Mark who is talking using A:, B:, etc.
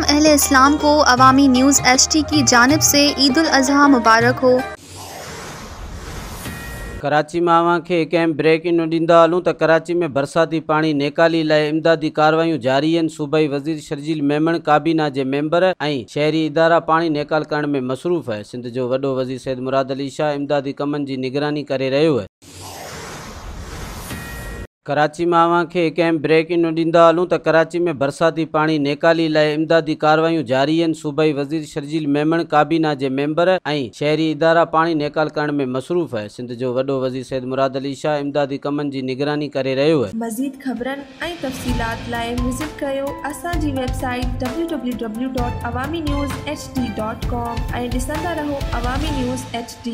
A: तमाम अहले इस्लाम को अवामी न्यूज़ HD की जानिब से ईद उल अज़हा मुबारक हो।
B: कराची में अवां खे कंहिं ब्रेकिंग ॾींदा हलूं त कराची में बरसाती पानी नेकाली लाइ इमदादी कार्रवायूं जारी आहिनि। सूबाई वज़ीर शर्जील मेमण काबीना जे मेंबर ऐं शहरी इदारा पानी नेकाल करण में मसरूफ़ आहे। सिंध जो वॾो वज़ीर सैयद मुराद अली शाह इमदादी कमनि जी निगरानी करे रहियो आहे। कराची में अवां खे कंहिं ब्रेकिंग ॾींदा हलूं त कराची में बरसाती पानी नेकाली लाइ इमदादी कार्रवायूं जारी आहिनि। सूबाई वज़ीर शर्जील मेमण काबीना जे मेंबर ऐं शहरी इदारा पानी नेकाल करण में मसरूफ़ आहे। सिंध जो वॾो वज़ीर सैयद मुराद अली शाह इमदादी कमनि जी निगरानी करे रहियो आहे।
C: मज़ीद ख़बरनि ऐं तफ़सीलात लाइ विज़िट कयो असांजी वेबसाइट www.awamiNewsHD.com ऐं ॾिसंदा रहो अवामी न्यूज़ HD।